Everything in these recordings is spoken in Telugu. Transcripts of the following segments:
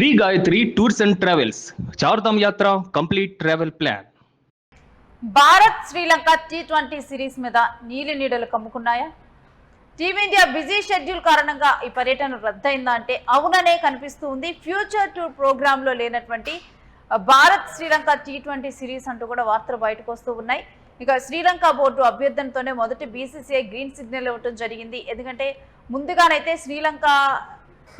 Shri Gayatri tours and travels Chardham yatra complete travel plan. Bharat Sri Lanka T20 series మీద నీలి నీడలు కమ్ముకున్నాయా? టీమిండియా బిజీ షెడ్యూల్ కారణంగా ఈ పర్యటన రద్దయిందా అంటే అవుననే కనిపిస్తూ ఉంది. ఫ్యూచర్ టూర్ ప్రోగ్రామ్ లో లేనటువంటి భారత్ శ్రీలంక T20 సిరీస్ అంటూ కూడా వార్తలు బయటకు వస్తూ ఉన్నాయి. ఇక శ్రీలంక బోర్డు అభ్యర్థనతోనే మొదటి BCCI గ్రీన్ సిగ్నల్ ఇవ్వడం జరిగింది. ఎందుకంటే ముందుగానైతే శ్రీలంక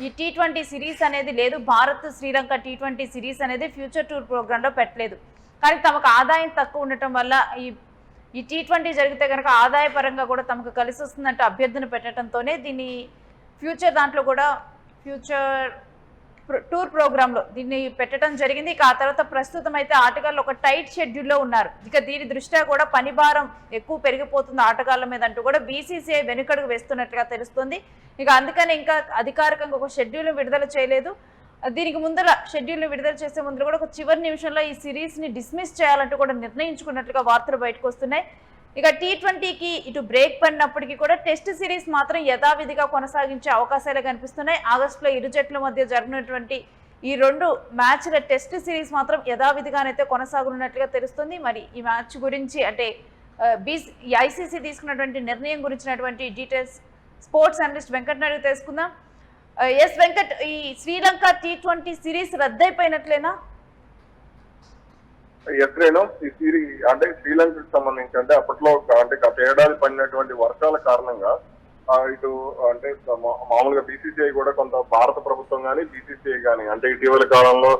ఈ T20 సిరీస్ అనేది లేదు, భారత్ శ్రీలంక T20 సిరీస్ అనేది ఫ్యూచర్ టూర్ ప్రోగ్రాంలో పెట్టలేదు. కానీ తమకు ఆదాయం తక్కువ ఉండటం వల్ల ఈ T20 జరిగితే కనుక ఆదాయపరంగా కూడా తమకు కలిసి వస్తుందంటే అభ్యర్థన పెట్టడంతోనే దీన్ని ఫ్యూచర్ దాంట్లో కూడా ఫ్యూచర్ టూర్ ప్రోగ్రాంలో దీన్ని పెట్టడం జరిగింది. ఇక ఆ తర్వాత ప్రస్తుతం అయితే ఆటగాళ్ళు ఒక టైట్ షెడ్యూల్లో ఉన్నారు. ఇక దీని దృష్ట్యా కూడా పని భారం ఎక్కువ పెరిగిపోతుంది ఆటగాళ్ళ మీద అంటూ కూడా BCCI వెనుకడుగు వేస్తున్నట్లుగా తెలుస్తుంది. ఇక అందుకని ఇంకా అధికారికంగా ఒక షెడ్యూల్ను విడుదల చేయలేదు. దీనికి ముందర షెడ్యూల్ని విడుదల చేసే ముందు కూడా ఒక చివరి నిమిషంలో ఈ సిరీస్ని డిస్మిస్ చేయాలంటూ కూడా నిర్ణయించుకున్నట్లుగా వార్తలు బయటకు వస్తున్నాయి. ఇక T20కి ఇటు బ్రేక్ పడినప్పటికీ కూడా టెస్ట్ సిరీస్ మాత్రం యథావిధిగా కొనసాగించే అవకాశాలు కనిపిస్తున్నాయి. ఆగస్టులో ఇరు జట్ల మధ్య జరిగినటువంటి ఈ 2 మ్యాచ్ల టెస్ట్ సిరీస్ మాత్రం యథావిధిగానైతే కొనసాగనున్నట్లుగా తెలుస్తుంది. మరి ఈ మ్యాచ్ గురించి అంటే ICC తీసుకున్నటువంటి నిర్ణయం గురించినటువంటి details sports analyst Venkat Naidu తెలుసుకుందాం. ఎస్ వెంకట్, ఈ శ్రీలంక T20 సిరీస్ రద్దయిపోయినట్లేనా? ఎక్కడేనో ఈ సిరీస్ అంటే శ్రీలంకకు సంబంధించి అంటే అప్పట్లో అంటే గత ఏడాది పడినటువంటి వర్షాల కారణంగా ఇటు అంటే మామూలుగా BCCI కూడా కొంత భారత ప్రభుత్వం కానీ BCCI కానీ అంటే ఇటీవల కాలంలో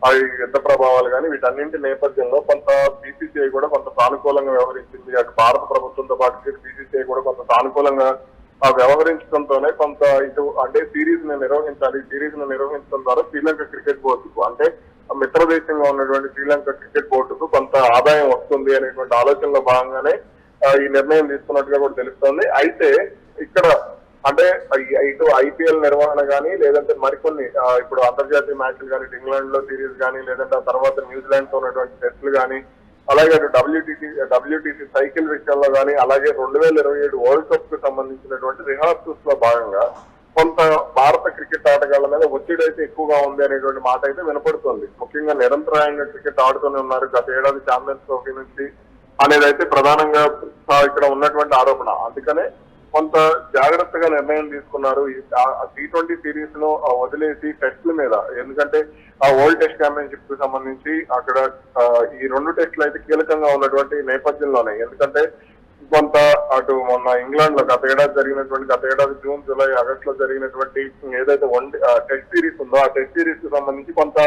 అవి యుద్ధ ప్రభావాలు కానీ వీటన్నింటి నేపథ్యంలో కొంత BCCI కూడా కొంత సానుకూలంగా వ్యవహరించింది. అటు భారత ప్రభుత్వంతో పాటు BCCI కూడా కొంత సానుకూలంగా వ్యవహరించడంతోనే కొంత ఇటు అంటే సిరీస్ ని నిర్వహించడం ద్వారా శ్రీలంక క్రికెట్ బోర్డుకు అంటే మిత్ర దేశంగా ఉన్నటువంటి శ్రీలంక క్రికెట్ బోర్డుకు కొంత ఆదాయం వస్తుంది అనేటువంటి ఆలోచనలో భాగంగానే ఈ నిర్ణయం తీసుకున్నట్టుగా కూడా తెలుస్తోంది. అయితే ఇక్కడ అంటే ఇటు IPL నిర్వహణ కానీ లేదంటే మరికొన్ని ఇప్పుడు అంతర్జాతీయ మ్యాచ్లు కానీ ఇంగ్లాండ్ లో సిరీస్ కానీ లేదంటే ఆ తర్వాత న్యూజిలాండ్ తో ఉన్నటువంటి టెస్టులు కానీ అలాగే అటు WTC సైకిల్ విషయంలో కానీ అలాగే 2027 వరల్డ్ కప్ కు సంబంధించినటువంటి రిహార్సల్స్ లో భాగంగా కొంత భారత క్రికెట్ ఆటగాళ్ల మీద ఒత్తిడి అయితే ఎక్కువగా ఉంది అనేటువంటి మాట అయితే వినపడుతుంది. ముఖ్యంగా నిరంతరాయంగా క్రికెట్ ఆడుతూనే ఉన్నారు గత ఏడాది ఛాంపియన్స్ ట్రోఫీ నుంచి అనేది అయితే ప్రధానంగా ఇక్కడ ఉన్నటువంటి ఆరోపణ. అందుకనే కొంత జాగ్రత్తగా నిర్ణయం తీసుకున్నారు. ఈ T20 సిరీస్ ను వదిలేసి టెస్ట్ల మీద, ఎందుకంటే ఆ వరల్డ్ టెస్ట్ ఛాంపియన్షిప్ కు సంబంధించి అక్కడ ఈ 2 టెస్టులు అయితే కీలకంగా ఉన్నటువంటి నేపథ్యంలోనే, ఎందుకంటే కొంత అటు మొన్న ఇంగ్లాండ్ లో గత ఏడాది జూన్, జూలై, ఆగస్ట్ లో జరిగినటువంటి ఏదైతే టెస్ట్ సిరీస్ ఉందో ఆ టెస్ట్ సిరీస్ కు సంబంధించి కొంత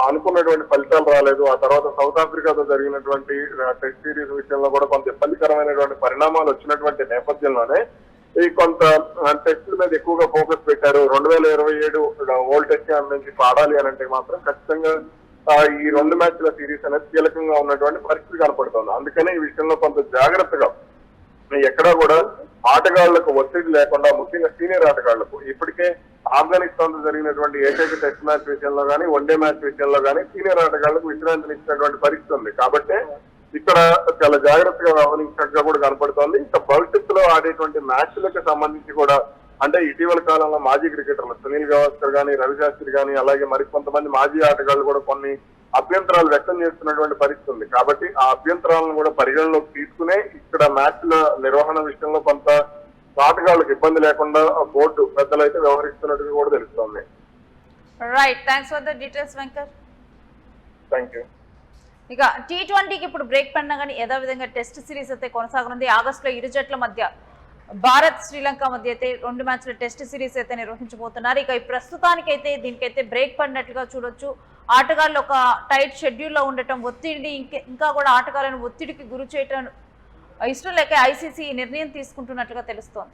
అనుకున్నటువంటి ఫలితాలు రాలేదు. ఆ తర్వాత సౌత్ ఆఫ్రికాతో జరిగినటువంటి టెస్ట్ సిరీస్ విషయంలో కూడా కొంత ఇబ్బందికరమైనటువంటి పరిణామాలు వచ్చినటువంటి నేపథ్యంలోనే ఈ కొంత టెస్టుల మీద ఎక్కువగా ఫోకస్ పెట్టారు. 2027 వరల్డ్ టెస్ట్ ఛాంపియన్షిప్ ఆడాలి అని అంటే మాత్రం ఖచ్చితంగా ఈ 2 మ్యాచ్ల సిరీస్ అనేది కీలకంగా ఉన్నటువంటి పరిస్థితి కనపడుతుంది. అందుకనే ఈ విషయంలో కొంత జాగ్రత్తగా ఎక్కడా కూడా ఆటగాళ్లకు ఒత్తిడి లేకుండా, ముఖ్యంగా సీనియర్ ఆటగాళ్లకు ఇప్పటికే ఆఫ్ఘనిస్తాన్ తో జరిగినటువంటి ఏకైక టెస్ట్ మ్యాచ్ విషయంలో కానీ వన్డే మ్యాచ్ విషయంలో కానీ సీనియర్ ఆటగాళ్లకు విశ్రాంతిని ఇచ్చినటువంటి పరిస్థితి ఉంది. కాబట్టి ఇక్కడ చాలా జాగ్రత్తగా వ్యవహరించినట్టుగా కూడా కనపడుతోంది. ఇంకా భవిష్యత్తులో ఆడేటువంటి మ్యాచ్లకు సంబంధించి కూడా అంటే ఇటీవల కాలంలో మాజీ క్రికెటర్లు సునీల్ గవాస్కర్ కానీ, రవిశాస్త్రి కానీ అలాగే మరికొంతమంది మాజీ ఆటగాళ్లు కూడా కొన్ని అభ్యంతరాలు వ్యక్తం చేస్తున్నటువంటి పరిస్థితి ఉంది. కాబట్టి ఆ అభ్యంతరాలను కూడా పరిగణలోకి తీసుకునే ఇక్కడ మ్యాచ్ల నిర్వహణ విషయంలో కొంత ఆటగాళ్లకు ఇబ్బంది లేకుండా బోర్డు పెద్దలైతే వ్యవహరిస్తున్నట్టుగా కూడా తెలుస్తోంది. Right, thanks for the details Venkat. Thank you. ఇక T20కి ఇప్పుడు బ్రేక్ పడినా కానీ యథావిధంగా టెస్ట్ సిరీస్ అయితే కొనసాగనుంది. ఆగస్టులో ఇరు జట్ల మధ్య భారత్ శ్రీలంక మధ్య అయితే 2 మ్యాచ్ల టెస్ట్ సిరీస్ అయితే నిర్వహించబోతున్నారు. ఇక ప్రస్తుతానికైతే దీనికైతే బ్రేక్ పడినట్లుగా చూడొచ్చు. ఆటగాళ్ళు ఒక టైట్ షెడ్యూల్లో ఉండటం, ఒత్తిడి ఇంకా కూడా ఆటగాళ్లను ఒత్తిడికి గురి చేయటం ఇష్టం లేక ICC నిర్ణయం తీసుకుంటున్నట్లుగా తెలుస్తోంది.